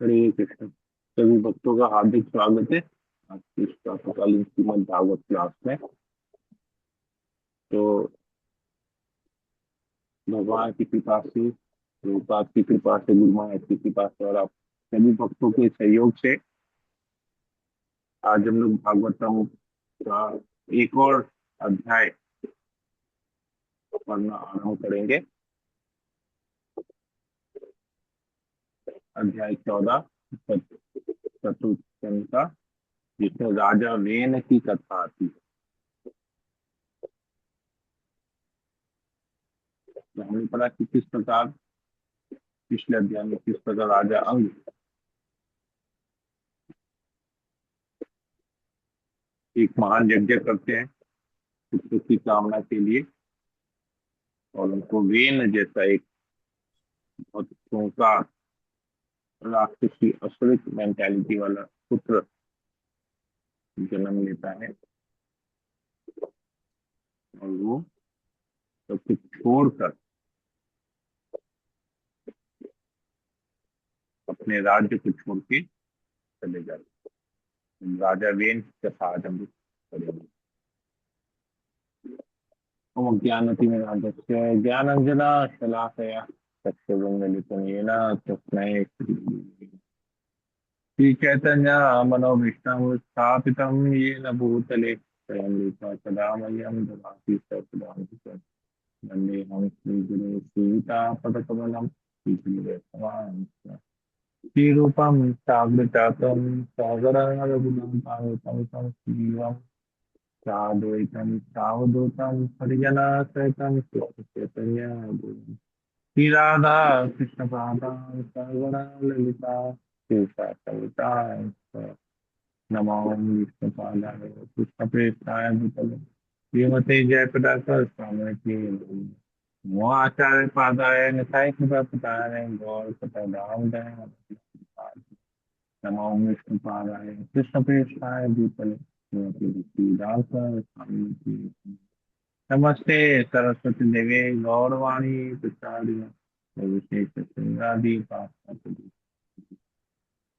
हरे कृष्ण। सभी भक्तों का हार्दिक स्वागत है आपकी इस प्रातःकालीन श्रीमद् भागवत क्लास में। तो भगवान की कृपा से, प्रभुपाद की कृपा से, गुरु महाराज की कृपा से और आप सभी भक्तों के सहयोग से आज हम लोग भागवतम का एक और अध्याय पढ़ना आरंभ करेंगे। अध्याय 14 चतुर्थ स्कंद का, जिसमें राजा वेन की कथा आती है। तो हमने पढ़ा कि किस प्रकार पिछले अध्याय में किस प्रकार राजा अंग एक महान यज्ञ करते हैं पुत्र की कामना के लिए, और उनको वेन जैसा एक बहुत खूंखार राक्षसी असुरिक मेंटेलिटी वाला पुत्र जन्म लेता है। और वो सब कुछ छोड़कर अपने राज्य को छोड़ के चले जाते हैं। राजा वेन के साथ हम लोग करेंगे। ओम ज्ञानतिमिरान्धस्य ज्ञानांजना शलाकया चक्षुरुन्मीलितं येन तस्मै श्री चैतन्य मनोभीष्टं स्थापितं येन भूतले स्वयं रूपा सदा मह्यं ददाति सदा। वंदेहं श्रीगुरो सीतापदकमलं श्रीगुरुं श्रीरूपं साग्रजातं सागरं रघुनाथान्वितं तं जीवं साद्वैतं सावधूतं हरिजनसहितं कृष्णचैतन्य श्रीराधा कृष्णपादां सर्वदा ललिता श्रीशासविता नमो विष्णुपादाय कृष्णप्रेष्ठाय भूतले श्रीमते जयप्रकाश स्वामी की वो आचार्य पादाय निताय कृपा पताय गौर कथा दाम नमो विष्णु पादाय कृष्ण प्रेष्ठाय भूतले श्रीमती तुलसीदास स्वामी की नमस्ते सरस्वती देवे गौरवाणी प्रसारिणी विशेष सिंगादि पात्र।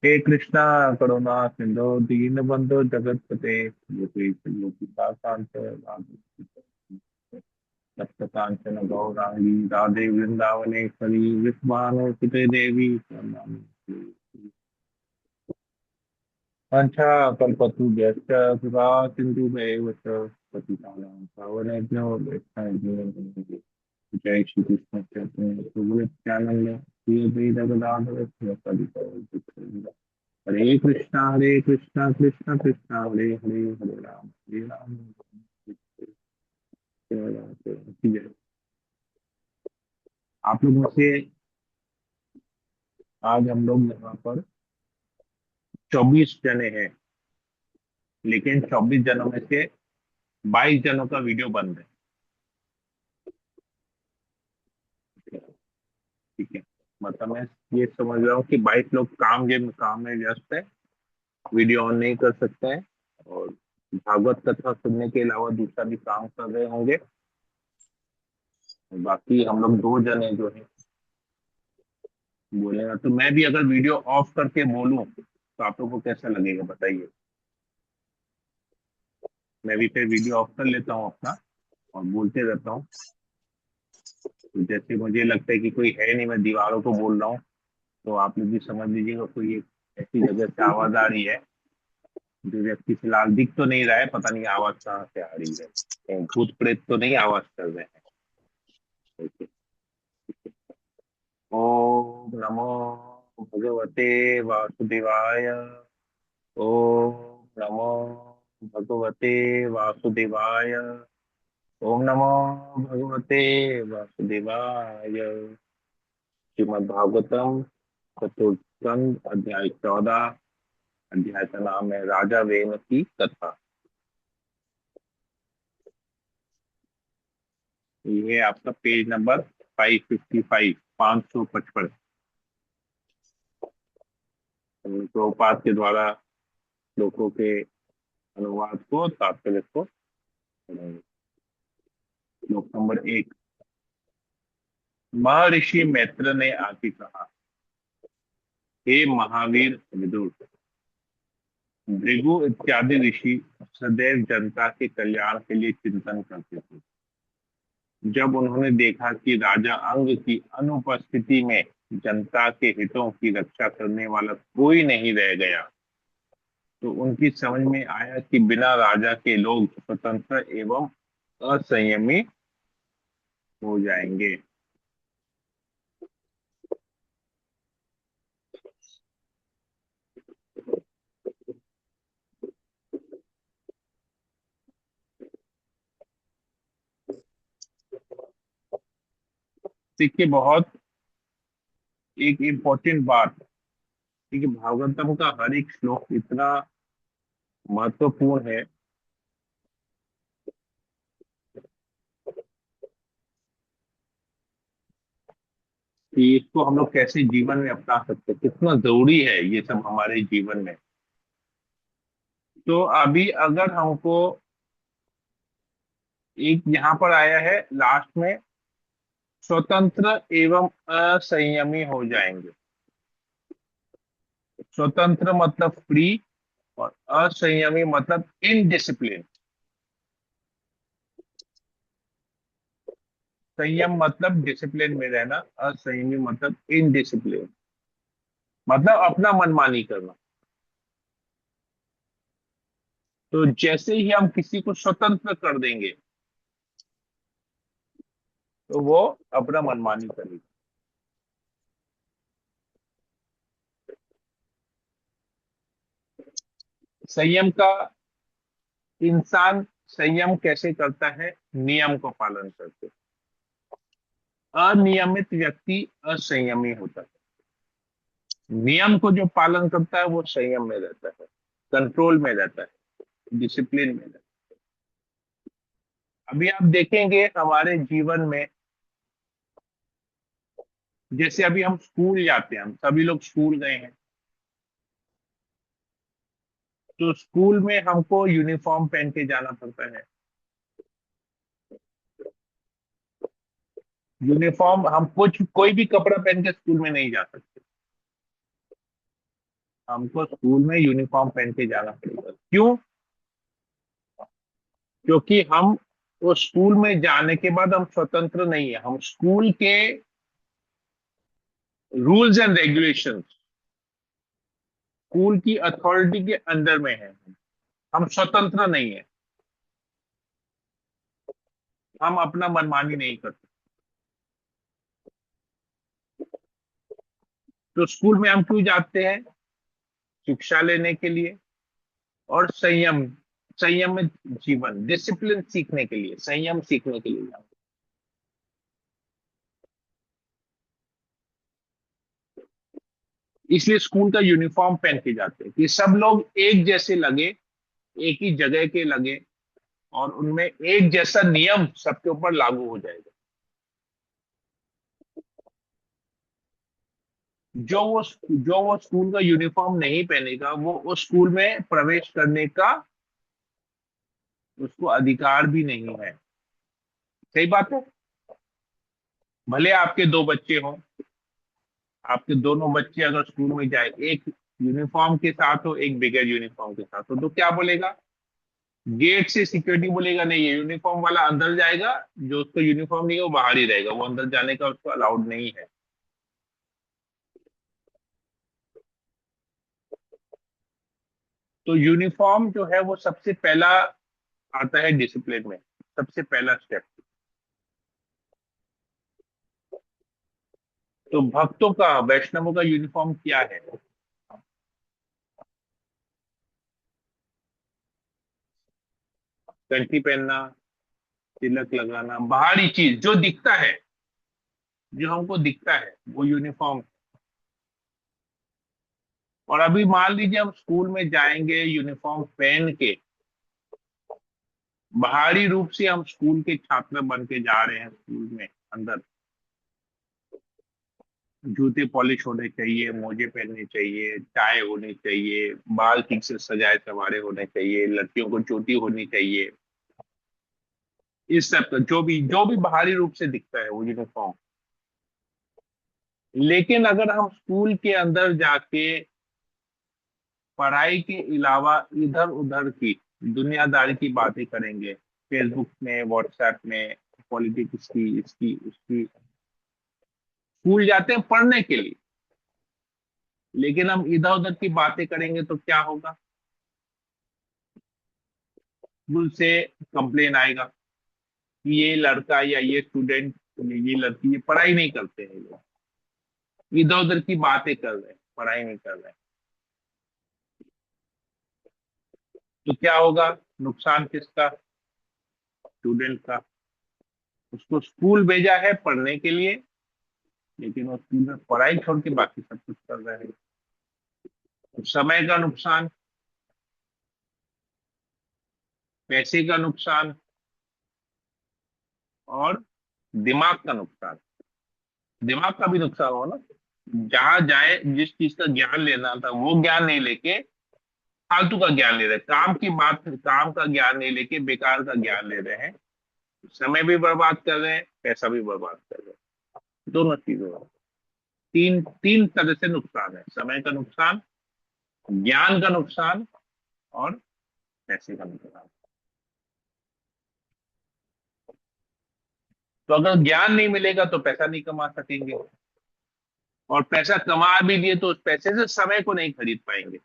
हे कृष्णा करुणा सिंधु दीन बंधु जगतपते गोपीता कांत सप्तकांचन गौरांगी राधे वृंदावनेश्वरी विश्वानुसुते देवी प्रणमामि। वंशा कल्पतरुभ्यश्च कृपा सिन्धुभ्यैव च पतितानां पावनेभ्यो वैष्णवेभ्यो जय श्री कृष्ण चैतन्य प्रभु नित्यानंद श्री अद्वैत गदाधर श्रीवासादि। हरे कृष्णा कृष्णा कृष्णा हरे हरे हरे राम हरे राम। आप लोगों से आज हम लोग यहाँ पर 24 जने हैं, लेकिन 24 जनों में से 22 जनों का वीडियो बंद है। ठीक है, मतलब मैं ये समझ रहा हूँ कि 22 लोग काम में व्यस्त है, वीडियो ऑन नहीं कर सकते हैं और भागवत कथा सुनने के अलावा दूसरा भी काम कर रहे होंगे। बाकी हम लोग 2 जने जो है बोलेगा, तो मैं भी अगर वीडियो ऑफ करके बोलूं तो आप लोगों को कैसा लगेगा बताइए। मैं भी फिर वीडियो ऑफ कर लेता हूँ अपना और बोलते रहता हूँ। तो जैसे मुझे लगता है कि कोई है नहीं, मैं दीवारों को बोल रहा हूँ, तो आप लोग भी समझ लीजिएगा कोई एक ऐसी जगह से आवाज आ रही है। जो व्यक्ति फिलहाल दिख तो नहीं रहा है, पता नहीं आवाज कहाँ से आ रही है, कहीं भूत प्रेत तो नहीं आवाज कर रहे हैं। ओके। ओम नमो भगवते वासुदेवाय। ओम नमो भगवते वासुदेवाय। ओम नमो भगवते वासुदेवाय। श्रीमद्भागवतम चतुर्थ स्कंद अध्याय 14। अध्याय का नाम है राजा वेन की कथा। ये है आपका पेज नंबर 555, 555। प्रभुपाद के द्वारा श्लोकों के अनुवाद को, तात्पर्य को पढ़ेंगे। श्लोक नंबर 1। महर्षि मैत्र ने आके कहा, हे महावीर विदुर, भृगु इत्यादि ऋषि सदैव जनता के कल्याण के लिए चिंतन करते थे। जब उन्होंने देखा कि राजा अंग की अनुपस्थिति में जनता के हितों की रक्षा करने वाला कोई नहीं रह गया, तो उनकी समझ में आया कि बिना राजा के लोग स्वतंत्र एवं असंयमी हो जाएंगे। देखिए, बहुत एक इम्पोर्टेंट बात है कि भागवतम का हर एक श्लोक इतना महत्वपूर्ण है कि इसको हम लोग कैसे जीवन में अपना सकते हैं, कितना जरूरी है ये सब हमारे जीवन में। तो अभी अगर हमको एक यहाँ पर आया है लास्ट में, स्वतंत्र एवं असंयमी हो जाएंगे। स्वतंत्र मतलब फ्री, और असंयमी मतलब इनडिसिप्लिन। संयम मतलब डिसिप्लिन में रहना, असंयमी मतलब इनडिसिप्लिन, मतलब अपना मनमानी करना। तो जैसे ही हम किसी को स्वतंत्र कर देंगे, तो वो अपना मनमानी करेगा। संयम का इंसान संयम कैसे करता है? नियम को पालन करके। अनियमित व्यक्ति असंयमी होता है। नियम को जो पालन करता है वो संयम में रहता है, कंट्रोल में रहता है, डिसिप्लिन में रहता है। अभी आप देखेंगे हमारे जीवन में, जैसे अभी हम स्कूल जाते हैं, हम सभी लोग स्कूल गए हैं, तो स्कूल में हमको यूनिफॉर्म पहन के जाना पड़ता है। यूनिफॉर्म, हम कुछ कोई भी कपड़ा पहन के स्कूल में नहीं जा सकते। हमको स्कूल में यूनिफॉर्म पहन के जाना पड़ेगा। क्यों? क्योंकि हम उस स्कूल में जाने के बाद हम स्वतंत्र नहीं है, हम स्कूल के रूल्स एंड रेगुलेशंस, स्कूल की अथॉरिटी के अंडर में है। हम स्वतंत्र नहीं है, हम अपना मनमानी नहीं करते। तो स्कूल में हम क्यों जाते हैं? शिक्षा लेने के लिए, और संयम में जीवन, डिसिप्लिन सीखने के लिए, संयम सीखने के लिए जाते हैं। इसलिए स्कूल का यूनिफॉर्म पहन के जाते हैं कि सब लोग एक जैसे लगे, एक ही जगह के लगे, और उनमें एक जैसा नियम सबके ऊपर लागू हो जाएगा। जो वो स्कूल का यूनिफॉर्म नहीं पहनेगा, वो उस स्कूल में प्रवेश करने का उसको अधिकार भी नहीं है। सही बात है। भले आपके दो बच्चे हों, आपके दोनों बच्चे अगर स्कूल में जाए, एक यूनिफॉर्म के साथ हो, एक बगैर यूनिफॉर्म के साथ हो, तो क्या बोलेगा? गेट से सिक्योरिटी बोलेगा नहीं, ये यूनिफॉर्म वाला अंदर जाएगा, जो उसको यूनिफॉर्म नहीं है वो बाहर ही रहेगा, वो अंदर जाने का उसको अलाउड नहीं है। तो यूनिफॉर्म जो है वो सबसे पहला आता है डिसिप्लिन में, सबसे पहला स्टेप। तो भक्तों का, वैष्णवों का यूनिफॉर्म क्या है? कंठी पहनना, तिलक लगाना, बाहरी चीज जो दिखता है, जो हमको दिखता है वो यूनिफॉर्म। और अभी मान लीजिए हम स्कूल में जाएंगे यूनिफॉर्म पहन के, बाहरी रूप से हम स्कूल के छात्र बन के जा रहे हैं स्कूल में अंदर। जूते पॉलिश होने चाहिए, मोजे पहनने चाहिए, टाई होनी चाहिए, बाल ठीक से सजाए संवारे होने चाहिए, लड़कियों को चोटी होनी चाहिए। इस सब का जो भी बाहरी रूप से दिखता है वो यूनिफॉर्म। लेकिन अगर हम स्कूल के अंदर जाके पढ़ाई के अलावा इधर उधर की दुनियादारी की बातें करेंगे, फेसबुक में, व्हाट्सएप में, पॉलिटिक्स की, इसकी उसकी, स्कूल जाते हैं पढ़ने के लिए, लेकिन हम इधर उधर की बातें करेंगे तो क्या होगा? स्कूल से कंप्लेन आएगा कि ये लड़का या ये स्टूडेंट, ये लड़की, ये पढ़ाई नहीं करते हैं, लोग इधर उधर की बातें कर रहे हैं, पढ़ाई नहीं कर रहे हैं। तो क्या होगा? नुकसान किसका? स्टूडेंट का। उसको स्कूल भेजा है पढ़ने के लिए, लेकिन वो स्कूल में पढ़ाई छोड़ के बाकी सब कुछ कर रहे हैं। तो समय का नुकसान, पैसे का नुकसान, और दिमाग का नुकसान। दिमाग का भी नुकसान हो ना, जहां जाए जिस चीज का ज्ञान लेना था वो ज्ञान नहीं लेके फालतू का ज्ञान ले रहे हैं, काम की बात, काम का ज्ञान नहीं लेके बेकार का ज्ञान ले रहे हैं। समय भी बर्बाद कर रहे हैं, पैसा भी बर्बाद कर रहे हैं, दोनों चीजों का। तीन तीन तरह से नुकसान है: समय का नुकसान, ज्ञान का नुकसान, और पैसे का नुकसान। तो अगर ज्ञान नहीं मिलेगा तो पैसा नहीं कमा सकेंगे, और पैसा कमा भी लिए तो उस पैसे से समय को नहीं खरीद पाएंगे।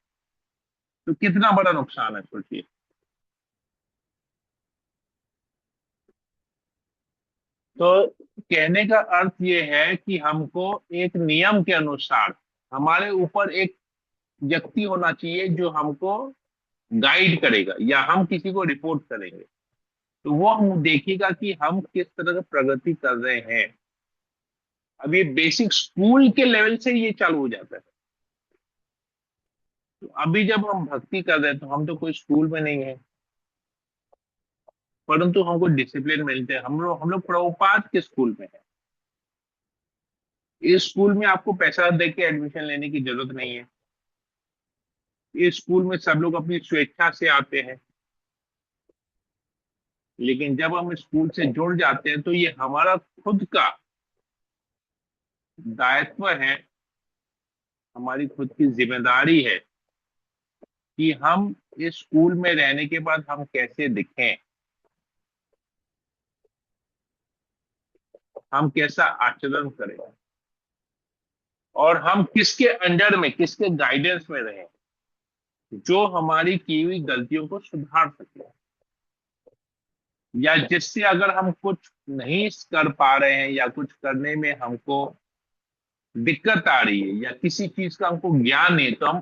तो कितना बड़ा नुकसान है, सोचिए। तो कहने का अर्थ ये है कि हमको एक नियम के अनुसार, हमारे ऊपर एक व्यक्ति होना चाहिए जो हमको गाइड करेगा, या हम किसी को रिपोर्ट करेंगे, तो वो हम देखेगा कि हम किस तरह का प्रगति कर रहे हैं। अब ये बेसिक स्कूल के लेवल से ये चालू हो जाता है। तो अभी जब हम भक्ति कर रहे हैं तो हम तो कोई स्कूल में नहीं है, परंतु हमको डिसिप्लिन मिलते हैं। हम लोग प्रभुपाद के स्कूल में है। इस स्कूल में आपको पैसा दे के एडमिशन लेने की जरूरत नहीं है। इस स्कूल में सब लोग अपनी स्वेच्छा से आते हैं। लेकिन जब हम स्कूल से जुड़ जाते हैं तो ये हमारा खुद का दायित्व है, हमारी खुद की जिम्मेदारी है कि हम इस स्कूल में रहने के बाद हम कैसे दिखें, हम कैसा आचरण करें, और हम किसके अंडर में, किसके गाइडेंस में रहें, जो हमारी की हुई गलतियों को सुधार सके, या जिससे अगर हम कुछ नहीं कर पा रहे हैं या कुछ करने में हमको दिक्कत आ रही है, या किसी चीज का हमको ज्ञान नहीं, तो हम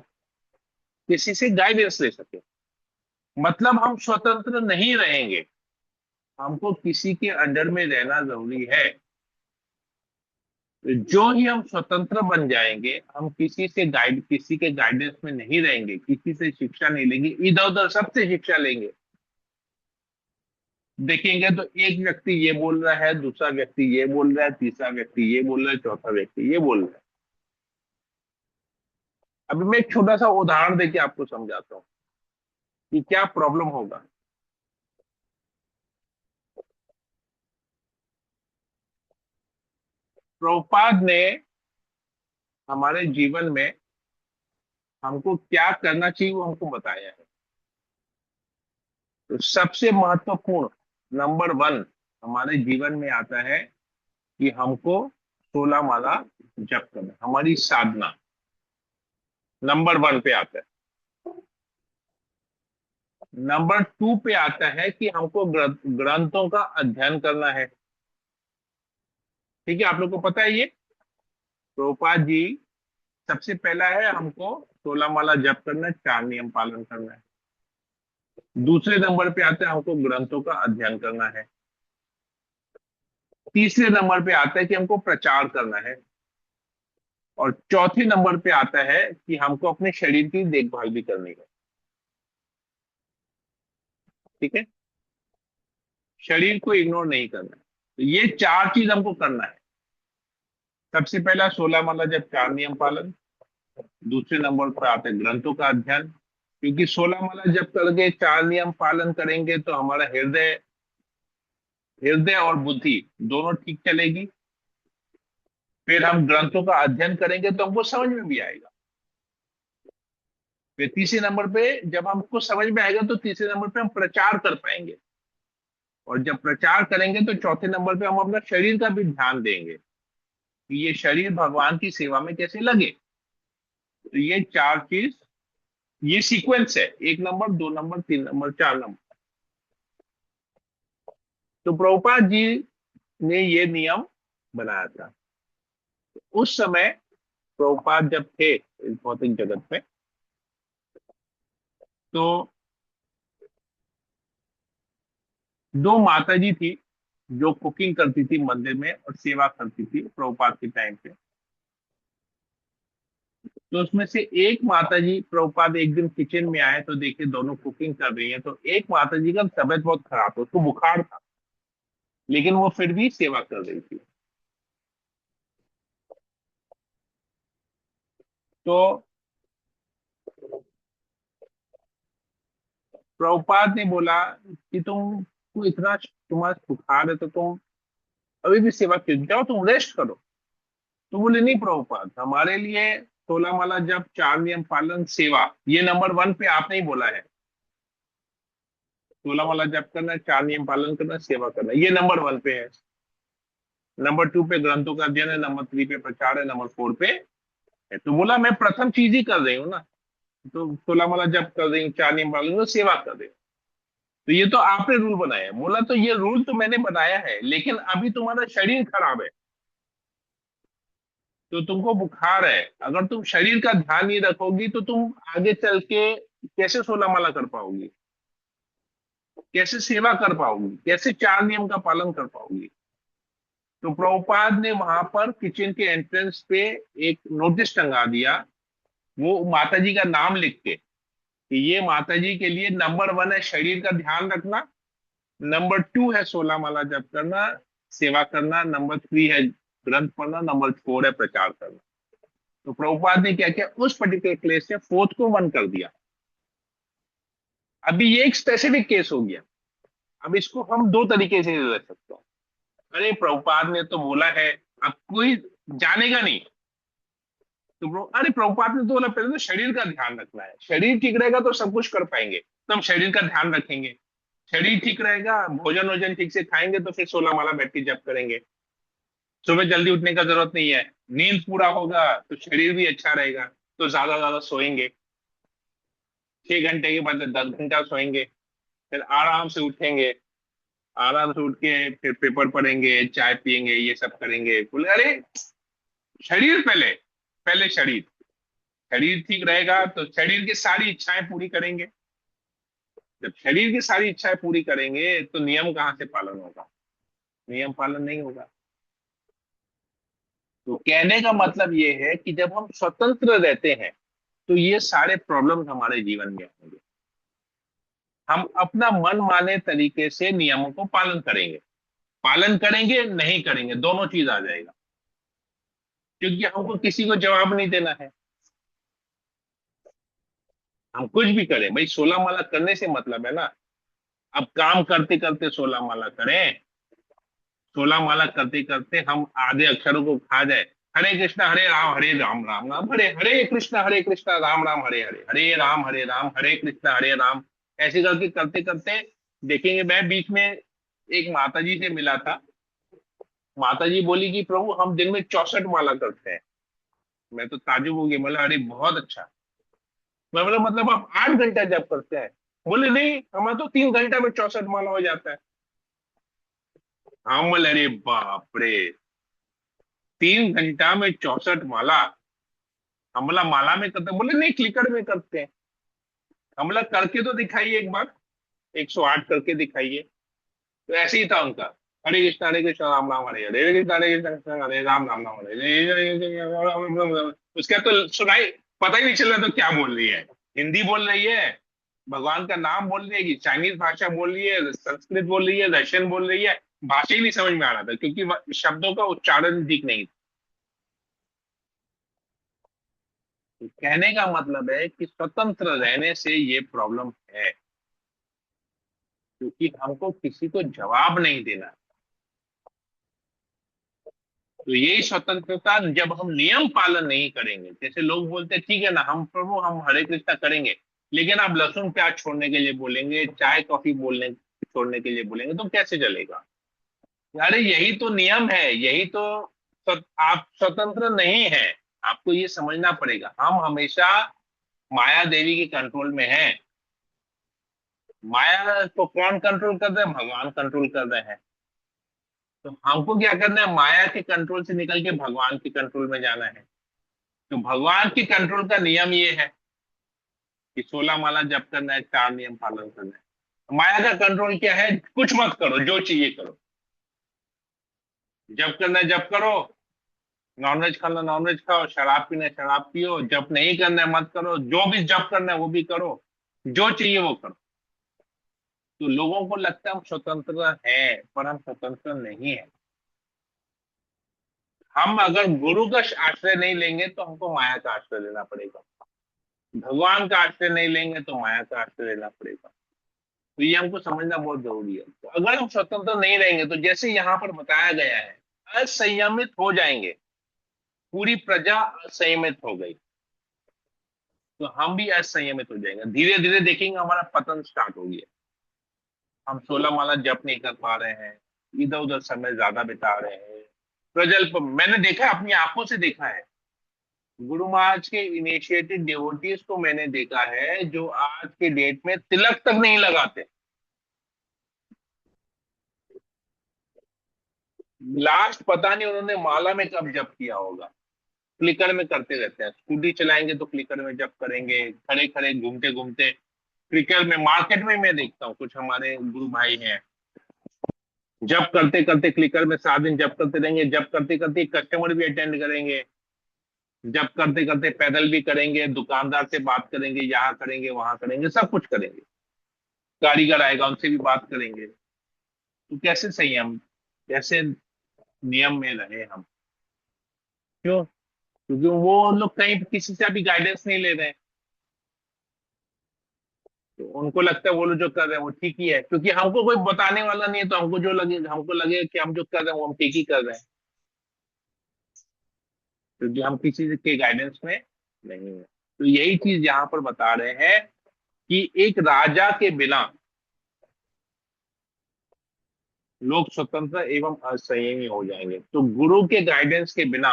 किसी से गाइडेंस ले सके। मतलब हम स्वतंत्र नहीं रहेंगे, हमको किसी के अंडर में रहना जरूरी है। जो ही हम स्वतंत्र बन जाएंगे, हम किसी के गाइडेंस में नहीं रहेंगे, किसी से शिक्षा नहीं लेंगे, इधर उधर सबसे शिक्षा लेंगे, देखेंगे तो एक व्यक्ति ये बोल रहा है, दूसरा व्यक्ति ये बोल रहा है, तीसरा व्यक्ति ये बोल रहा है, चौथा व्यक्ति ये बोल रहा है। अभी मैं एक छोटा सा उदाहरण देके आपको समझाता हूँ कि क्या प्रॉब्लम होगा। प्रभुपाद ने हमारे जीवन में हमको क्या करना चाहिए वो हमको बताया है। तो सबसे महत्वपूर्ण, नंबर वन, हमारे जीवन में आता है कि हमको 16 माला जप करना, हमारी साधना नंबर वन पे आता है। नंबर टू पे आता है कि हमको ग्रंथों का अध्ययन करना है। ठीक है, आप लोग को पता है ये। प्रभुपाद जी, सबसे पहला है हमको 16 माला जप करना है, 4 नियम पालन करना है। दूसरे नंबर पे आता है हमको ग्रंथों का अध्ययन करना है। तीसरे नंबर पे आता है कि हमको प्रचार करना है। और चौथे नंबर पे आता है कि हमको अपने शरीर की देखभाल भी करनी है। ठीक है, शरीर को इग्नोर नहीं करना है। तो ये चार चीज हमको करना है। सबसे पहला 16 माला जप, 4 नियम पालन। दूसरे नंबर पर आते हैं ग्रंथों का अध्ययन, क्योंकि 16 माला जप करके 4 नियम पालन करेंगे तो हमारा हृदय हृदय और बुद्धि दोनों ठीक चलेगी। फिर हम ग्रंथों का अध्ययन करेंगे तो हमको समझ में भी आएगा। फिर तीसरे नंबर पे जब हमको समझ में आएगा तो तीसरे नंबर पे हम प्रचार कर पाएंगे। और जब प्रचार करेंगे तो चौथे नंबर पे हम अपना शरीर का भी ध्यान देंगे कि ये शरीर भगवान की सेवा में कैसे लगे। तो ये चार चीज, ये सीक्वेंस है, एक नंबर, दो नंबर, तीन नंबर, चार नंबर। तो प्रभुपाद जी ने ये नियम बनाया था। उस समय प्रभुपाद जब थे इस भौतिक जगत में, तो दो माता जी थी जो कुकिंग करती थी मंदिर में और सेवा करती थी प्रभुपाद के टाइम पे। तो उसमें से एक माता जी, प्रभुपाद एक दिन किचन में आए तो देखे दोनों कुकिंग कर रही हैं, तो एक माता जी का तबीयत बहुत खराब था, उसको बुखार था, लेकिन वो फिर भी सेवा कर रही थी। तो प्रभुपाद ने बोला कि तुम इतना तुम्हारा बुखार है तो तुम अभी भी सेवा क्यों, जाओ तुम रेस्ट करो। तो बोले नहीं प्रभुपाद, हमारे लिए 16 माला जप, चार नियम पालन, सेवा, ये नंबर वन पे आपने ही बोला है। 16 माला जप करना, चार नियम पालन करना, सेवा करना, ये नंबर वन पे है। नंबर टू पे ग्रंथों का अध्ययन है, नंबर थ्री पे प्रचार है, नंबर फोर पे है। तो बोला मैं प्रथम चीज ही कर रही हूँ ना। तो 16 माला जप कर रही हूँ, चार नियम पालन, तो सेवा कर रही हूँ। तो ये तो आपने रूल बनाया है। बोला तो ये रूल तो मैंने बनाया है, लेकिन अभी तुम्हारा शरीर खराब है, तो तुमको बुखार है। अगर तुम शरीर का ध्यान नहीं रखोगी तो तुम आगे चल के कैसे 16 माला कर पाओगी, कैसे सेवा कर पाओगी, कैसे चार नियम का पालन कर पाओगी। तो प्रभुपाद ने वहां पर किचन के एंट्रेंस पे एक नोटिस टंगा दिया, वो माता जी का नाम लिख के कि ये माता जी के लिए नंबर वन है शरीर का ध्यान रखना, नंबर टू है 16 माला जप करना, सेवा करना, नंबर थ्री है ग्रंथ पढ़ना, नंबर फोर है प्रचार करना। तो प्रभुपाद ने क्या किया, उस पर्टिकुलर प्लेस से फोर्थ को वन कर दिया। अभी ये एक स्पेसिफिक केस हो गया। अब इसको हम दो तरीके से ले सकते हैं। अरे प्रभुपाद ने तो बोला है, अब कोई जानेगा नहीं। तो अरे प्रभुपाद ने तो बोला पहले तो शरीर का ध्यान रखना है, शरीर ठीक रहेगा तो सब कुछ कर पाएंगे, तो हम शरीर का ध्यान रखेंगे। शरीर ठीक रहेगा, भोजन वोजन ठीक से खाएंगे तो फिर 16 माला बैठ के जप करेंगे। सुबह जल्दी उठने का जरूरत नहीं है, नींद पूरा होगा तो शरीर भी अच्छा रहेगा, तो ज्यादा ज्यादा सोएंगे, 6 घंटे के बाद 10 घंटा सोएंगे, फिर आराम से उठेंगे, आराम से उठ के फिर पेपर पढ़ेंगे, चाय पियेंगे, ये सब करेंगे। बोले अरे शरीर पहले, पहले शरीर, शरीर ठीक रहेगा तो शरीर की सारी इच्छाएं पूरी करेंगे। जब शरीर की सारी इच्छाएं पूरी करेंगे तो नियम कहाँ से पालन होगा, नियम पालन नहीं होगा। तो कहने का मतलब ये है कि जब हम स्वतंत्र रहते हैं तो ये सारे प्रॉब्लम्स हमारे जीवन में आएंगे। हम अपना मन माने तरीके से नियमों को पालन करेंगे, पालन करेंगे नहीं करेंगे, दोनों चीज आ जाएगा, क्योंकि हमको किसी को जवाब नहीं देना है। हम कुछ भी करें भाई, 16 माला करने से मतलब है ना। अब काम करते करते 16 माला करें, 16 माला करते करते हम आधे अक्षरों को खा जाए, हरे कृष्णा हरे राम राम राम हरे कृष्णा राम राम हरे हरे राम हरे कृष्णा हरे राम, ऐसे करके करते करते देखेंगे। मैं बीच में एक माता जी से मिला था, माता जी बोली कि प्रभु हम दिन में 64 माला करते हैं। मैं तो ताजुब हो गया, बोला अरे बहुत अच्छा। मैं बोला मतलब आप 8 घंटा जब करते हैं? बोले नहीं, हमारा तो 3 घंटा में 64 माला हो जाता है। हम बोले अरे बाप रे, 3 घंटा में 64 माला। हम बोला माला में करते हैं? बोले नहीं, क्लिकर में करते हैं। हम बोला करके तो दिखाइए एक बार, 108 करके दिखाइए। तो ऐसे ही था उनका, हरे कृष्णा राम राम हरे हरे, हरे कृष्णा कृष्णा हरे राम राम राम हरे हरे। उसका तो सुनाई पता ही नहीं चल रहा तो क्या बोल रही है, हिंदी बोल रही है, भगवान का नाम बोल रही है कि चाइनीज भाषा बोल रही है, संस्कृत बोल रही है, रशियन बोल रही है, भाषा ही नहीं समझ में आ रहा था क्योंकि शब्दों का उच्चारण ठीक नहीं था। तो कहने का मतलब है कि स्वतंत्र रहने से ये प्रॉब्लम है, क्योंकि हमको किसी को जवाब नहीं देना। तो यही स्वतंत्रता, जब हम नियम पालन नहीं करेंगे, जैसे लोग बोलते हैं ठीक है ना, हम प्रभु हम हरे कृष्णा करेंगे, लेकिन आप लहसुन प्याज छोड़ने के लिए बोलेंगे, चाय कॉफी बोलने छोड़ने के लिए बोलेंगे, तो कैसे चलेगा? अरे यही तो नियम है, यही तो आप स्वतंत्र नहीं है। आपको ये समझना पड़ेगा, हम हमेशा माया देवी के कंट्रोल में हैं। माया को कौन कंट्रोल कर रहे हैं? भगवान कंट्रोल कर रहे हैं। तो हमको क्या करना है? माया के कंट्रोल से निकल के भगवान के कंट्रोल में जाना है। तो भगवान के कंट्रोल का नियम ये है कि 16 माला जप करना है, 4 नियम पालन करना है। माया का कंट्रोल क्या है? कुछ मत करो, जो चाहिए करो। जप करना है जप करो, नॉनवेज खाना नॉनवेज खाओ, शराब पीना है शराब पियो, जप नहीं करना है मत करो, जो भी जप करना है वो भी करो, जो चाहिए वो करो। तो लोगों को लगता है हम स्वतंत्र हैं, पर हम स्वतंत्र नहीं है। हम अगर गुरु का आश्रय नहीं लेंगे तो हमको माया का आश्रय लेना पड़ेगा। भगवान का आश्रय नहीं लेंगे तो माया का आश्रय लेना पड़ेगा। तो ये हमको समझना बहुत जरूरी है। तो अगर हम स्वतंत्र नहीं रहेंगे तो जैसे यहाँ पर बताया गया है, असंयमित हो जाएंगे। पूरी प्रजा असंयमित हो गई तो हम भी असंयमित हो जाएंगे। धीरे धीरे देखेंगे हमारा पतन स्टार्ट हो गया। हम 16 माला जप नहीं कर पा रहे हैं, इधर उधर समय ज्यादा बिता रहे हैं। प्रजल्प मैंने देखा, अपनी आंखों से देखा है। गुरु महाराज के इनिशिएटेड डिवोटीज को मैंने देखा है जो आज के डेट में तिलक तक नहीं लगाते। लास्ट पता नहीं उन्होंने माला में कब जप किया होगा। क्लिकर में करते रहते हैं, स्कूटी चलाएंगे तो क्लिकर में जप करेंगे, खड़े खड़े घूमते घूमते क्लिकर में। मार्केट में मैं देखता हूँ कुछ हमारे गुरु भाई हैं, जप करते करते क्लिकर में 7 दिन जप करते रहेंगे, जप करते करते कस्टमर भी अटेंड करेंगे, जप करते करते पैदल भी करेंगे, दुकानदार से बात करेंगे, यहाँ करेंगे वहां करेंगे, सब कुछ करेंगे। कारीगर आएगा उनसे भी बात करेंगे। तो कैसे संयम, कैसे नियम में रहे हम? क्यों? क्योंकि वो लोग कहीं किसी से अभी गाइडेंस नहीं ले रहे हैं। तो उनको लगता है वो लोग जो कर रहे हैं वो ठीक ही है, क्योंकि हमको कोई बताने वाला नहीं है, तो हमको जो लगे, हमको लगे कि हम जो कर रहे हैं वो हम ठीक ही कर रहे हैं, क्योंकि हम किसी के गाइडेंस में नहीं है। तो यही चीज यहाँ पर बता रहे हैं कि एक राजा के बिना लोग स्वतंत्र एवं असंयमी हो जाएंगे। तो गुरु के गाइडेंस के बिना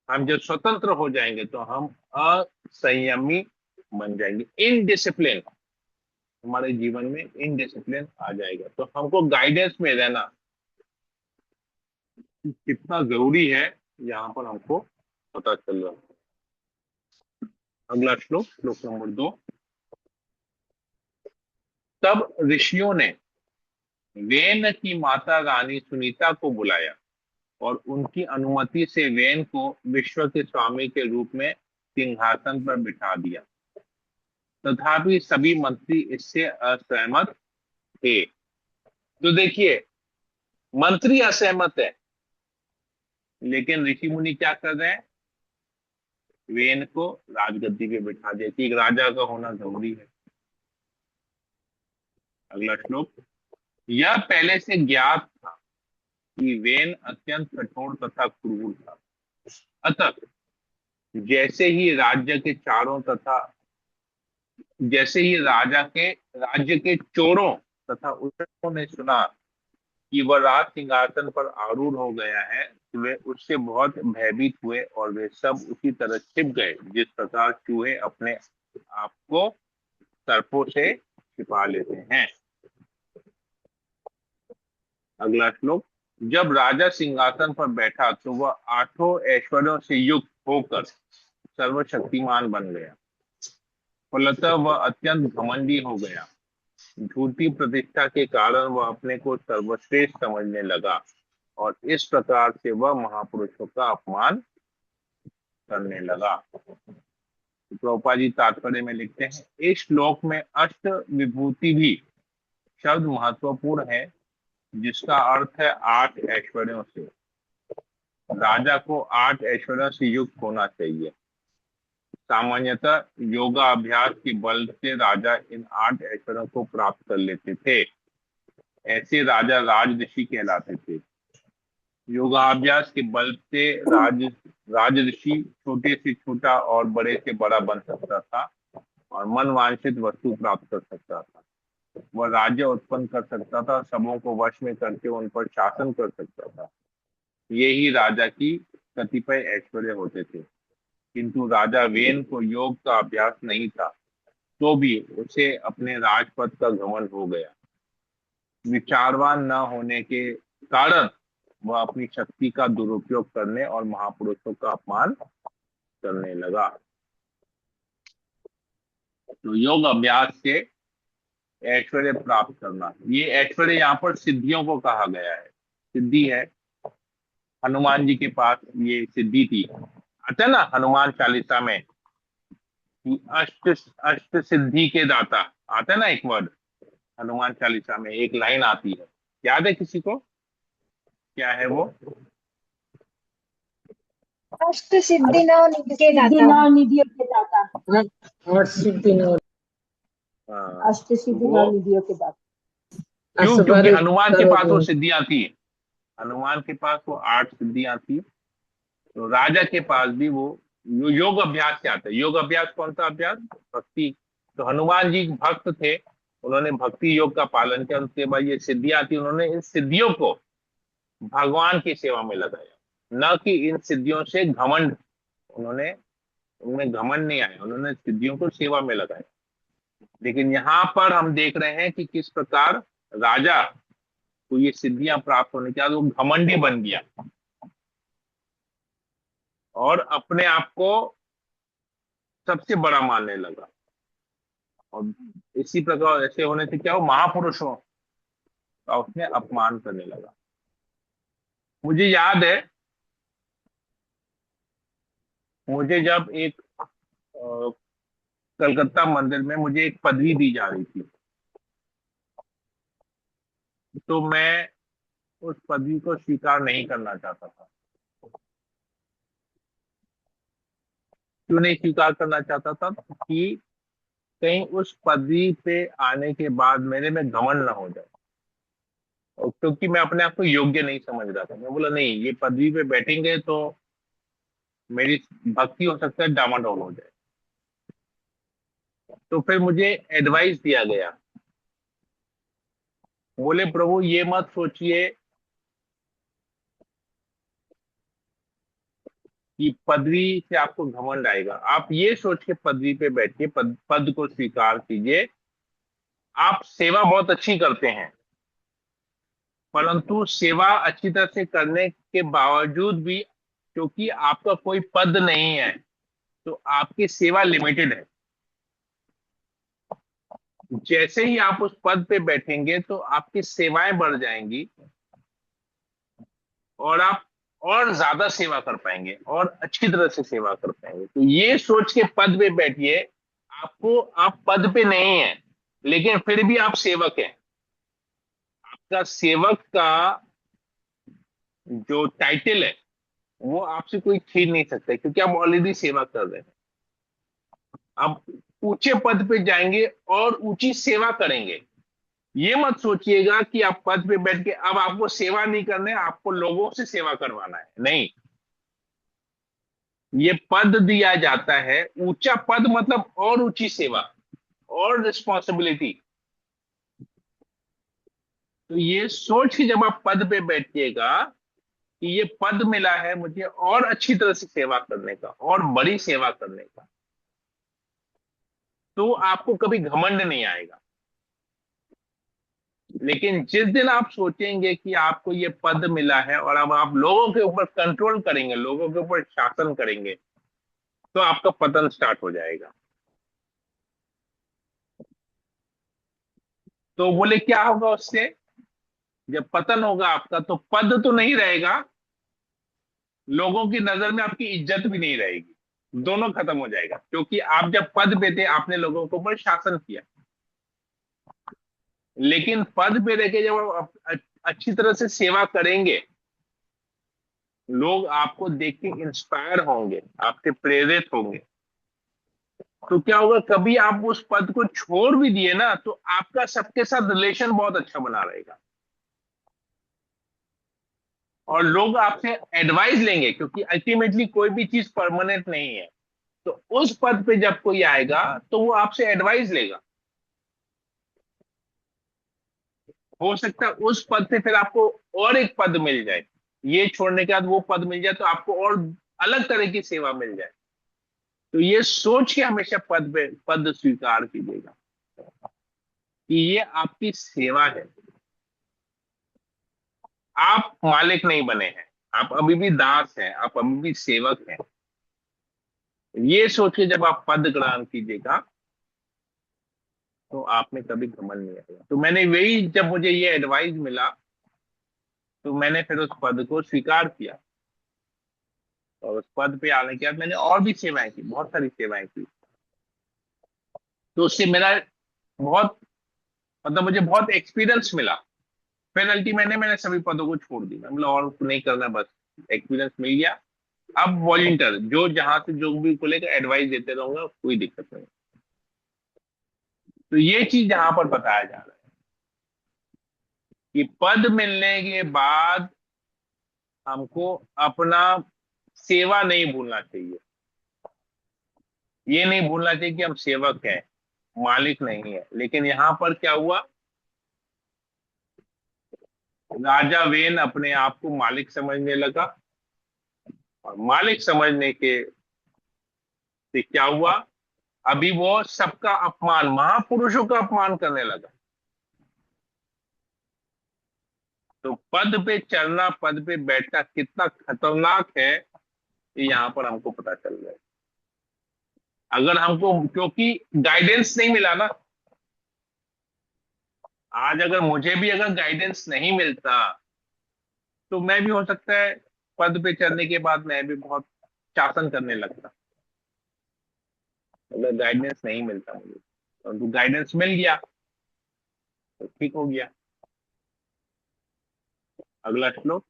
हम जब स्वतंत्र हो जाएंगे तो हम असंयमी बन जाएंगे, इनडिसिप्लिन। हमारे जीवन में इनडिसिप्लिन आ जाएगा। तो हमको गाइडेंस में रहना कितना जरूरी है, यहाँ पर हमको पता चल रहा है। अगला श्लोक, श्लोक नंबर 2। तब ऋषियों ने वेन की माता रानी सुनीता को बुलाया और उनकी अनुमति से वेन को विश्व के स्वामी के रूप में सिंहासन पर बिठा दिया। तथापि सभी मंत्री इससे असहमत थे। तो देखिए, मंत्री असहमत है, लेकिन ऋषि मुनि क्या कर रहे हैं? वेन को राजगद्दी पे बिठा दिया कि एक राजा का होना जरूरी है। अगला श्लोक। यह पहले से ज्ञात था कि वेन अत्यंत कठोर तथा क्रूर था। अतः जैसे ही राज्य के चारों तथा जैसे ही राज्य के चोरों तथा उल्लंघनों ने सुना कि वह राज सिंहासन पर आरूढ़ हो गया है, तो वे उससे बहुत भयभीत हुए और वे सब उसी तरह छिप गए जिस प्रकार चूहे अपने आप को सर्पों से छिपा लेते हैं। अगला श्लोक। जब राजा सिंहासन पर बैठा तो वह 8 ऐश्वर्यों से युक्त होकर सर्वशक्तिमान बन गया। फलतः वह अत्यंत घमंडी हो गया। झूठी प्रतिष्ठा के कारण वह अपने को सर्वश्रेष्ठ समझने लगा और इस प्रकार से वह महापुरुषों का अपमान करने लगा। तो प्रभुपाद जी तात्पर्य में लिखते हैं, इस श्लोक में अष्ट विभूति भी शब्द महत्वपूर्ण है, जिसका अर्थ है 8 ऐश्वर्यों से। राजा को 8 ऐश्वर्यों से युक्त होना चाहिए। सामान्यतः योगाभ्यास के बल से राजा इन 8 ऐश्वर्यों को प्राप्त कर लेते थे। ऐसे राजा राज ऋषि कहलाते थे। योगाभ्यास के बल से राजऋषि छोटे से छोटा और बड़े से बड़ा बन सकता था और मन वांछित वस्तु प्राप्त कर सकता था। वह राज्य उत्पन्न कर सकता था, सबों को वश में करके उन पर शासन कर सकता था। यही राजा की कतिपय ऐश्वर्य होते थे। किंतु राजा वेन को योग का अभ्यास नहीं था, तो भी उसे अपने राजपद का घमंड हो गया। विचारवान न होने के कारण वह अपनी शक्ति का दुरुपयोग करने और महापुरुषों का अपमान करने लगा। तो योग अभ्यास से ऐश्वर्य प्राप्त करना, ये ऐश्वर्य यहाँ पर सिद्धियों को कहा गया है। सिद्धि है, हनुमान जी के पास ये सिद्धि थी। आता है ना हनुमान चालीसा में कि अष्ट अष्ट सिद्धि के दाता, आता है ना एक वर्ड हनुमान चालीसा में, एक लाइन आती है, याद है किसी को? क्या है वो? अष्ट सिद्धि नव निधि के सिद्धि दाता। नव निधियों के दाता। आठ सिद्धि नौ हाँ, अष्ट सिद्धि वो नव निधियों के दाता। क्यों? क्योंकि असवर हनुमान के पास वो करो सिद्धियां थी। हनुमान के पास वो 8 सिद्धियां थी। तो राजा के पास भी वो योग अभ्यास से आता है। योग अभ्यास कौन सा अभ्यास? भक्ति। तो हनुमान जी भक्त थे, उन्होंने भक्ति योग का पालन किया, उसके बाद ये सिद्धियां थी, उन्होंने इन सिद्धियों को भगवान की सेवा में लगाया, न कि इन सिद्धियों से घमंड। उन्होंने उनमें घमंड नहीं आया, उन्होंने सिद्धियों को सेवा में लगाया। लेकिन यहाँ पर हम देख रहे हैं कि किस प्रकार राजा को ये सिद्धियां प्राप्त होने के बाद वो घमंडी बन गया और अपने आप को सबसे बड़ा मानने लगा। और इसी प्रकार ऐसे होने से क्या हो, महापुरुषों का उसने अपमान करने लगा। मुझे याद है, मुझे जब एक कलकत्ता मंदिर में मुझे एक पदवी दी जा रही थी, तो मैं उस पदवी को स्वीकार नहीं करना चाहता था। क्यों नहीं स्वीकार करना चाहता था? कि कहीं उस पदवी पे आने के बाद मेरे में घमंड ना हो जाए, और क्योंकि मैं अपने आप को योग्य नहीं समझ रहा था। मैं बोला नहीं, ये पदवी पे बैठेंगे तो मेरी भक्ति हो सकता है डामाडोल हो जाए। तो फिर मुझे एडवाइस दिया गया, बोले प्रभु ये मत सोचिए कि पदवी से आपको घमंड आएगा, आप ये सोच के पदवी पे बैठिए, पद को स्वीकार कीजिए। आप सेवा बहुत अच्छी करते हैं, परंतु सेवा अच्छी तरह से करने के बावजूद भी क्योंकि आपका कोई पद नहीं है, तो आपकी सेवा लिमिटेड है। जैसे ही आप उस पद पे बैठेंगे तो आपकी सेवाएं बढ़ जाएंगी और आप और ज्यादा सेवा कर पाएंगे और अच्छी तरह से सेवा कर पाएंगे। तो ये सोच के पद पे बैठिए, आपको, आप पद पे नहीं है लेकिन फिर भी आप सेवक हैं। आपका सेवक का जो टाइटल है वो आपसे कोई छीन नहीं सकता, क्योंकि आप ऑलरेडी सेवा कर रहे हैं। आप ऊंचे पद पे जाएंगे और ऊंची सेवा करेंगे। ये मत सोचिएगा कि आप पद पे बैठ के अब आपको सेवा नहीं करना है, आपको लोगों से सेवा करवाना है। नहीं, ये पद दिया जाता है, ऊंचा पद मतलब और ऊंची सेवा और रिस्पॉन्सिबिलिटी। तो ये सोच के जब आप पद पे बैठिएगा कि ये पद मिला है मुझे और अच्छी तरह से सेवा करने का और बड़ी सेवा करने का, तो आपको कभी घमंड नहीं आएगा। लेकिन जिस दिन आप सोचेंगे कि आपको ये पद मिला है और अब आप लोगों के ऊपर कंट्रोल करेंगे, लोगों के ऊपर शासन करेंगे, तो आपका पतन स्टार्ट हो जाएगा। तो बोले क्या होगा उससे? जब पतन होगा आपका तो पद तो नहीं रहेगा, लोगों की नजर में आपकी इज्जत भी नहीं रहेगी, दोनों खत्म हो जाएगा। क्योंकि आप जब पद पे थे आपने लोगों के ऊपर शासन किया, लेकिन पद पे रह के जब आप अच्छी तरह से सेवा करेंगे, लोग आपको देख के इंस्पायर होंगे, आपसे प्रेरित होंगे। तो क्या होगा, कभी आप उस पद को छोड़ भी दिए ना तो आपका सबके साथ रिलेशन बहुत अच्छा बना रहेगा। और लोग आपसे एडवाइस लेंगे, क्योंकि अल्टीमेटली कोई भी चीज परमानेंट नहीं है। तो उस पद पे जब कोई आएगा तो वो आपसे एडवाइस लेगा। हो सकता है उस पद से फिर आपको और एक पद मिल जाए, ये छोड़ने के बाद वो पद मिल जाए तो आपको और अलग तरह की सेवा मिल जाए। तो ये सोच के हमेशा पद स्वीकार कीजिएगा कि ये आपकी सेवा है। आप मालिक नहीं बने हैं, आप अभी भी दास हैं, आप अभी भी सेवक हैं। ये सोच के जब आप पद ग्रहण कीजिएगा तो आप में कभी घमंड नहीं आएगा। तो मैंने वही, जब मुझे ये एडवाइस मिला तो मैंने फिर उस पद को स्वीकार किया। और उस पद पे आने के बाद मैंने और भी सेवाएं की, बहुत सारी सेवाएं की। तो उससे मेरा बहुत, मतलब मुझे बहुत एक्सपीरियंस मिला। पेनल्टी मैंने सभी पदों को छोड़ दी, मतलब और नहीं करना, बस एक्सपीरियंस मिल गया। अब वॉलंटियर जो जहां से जो भी को लेकर एडवाइस देते रहूंगा, कोई दिक्कत नहीं। तो ये चीज यहाँ पर बताया जा रहा है कि पद मिलने के बाद हमको अपना सेवा नहीं भूलना चाहिए। ये नहीं भूलना चाहिए कि हम सेवक हैं, मालिक नहीं है। लेकिन यहाँ पर क्या हुआ, राजा वेन अपने आप को मालिक समझने लगा। और मालिक समझने के से क्या हुआ, अभी वो सबका अपमान, महापुरुषों का अपमान करने लगा। तो पद पे चलना, पद पे बैठना कितना खतरनाक है, ये यहाँ पर हमको पता चल रहा है। अगर हमको, क्योंकि गाइडेंस नहीं मिला ना, आज अगर मुझे भी अगर गाइडेंस नहीं मिलता तो मैं भी, हो सकता है पद पे चढ़ने के बाद मैं भी बहुत शासन करने लगता। अगर गाइडेंस नहीं मिलता मुझे, परंतु गाइडेंस मिल गया तो ठीक हो गया। अगला श्लोक,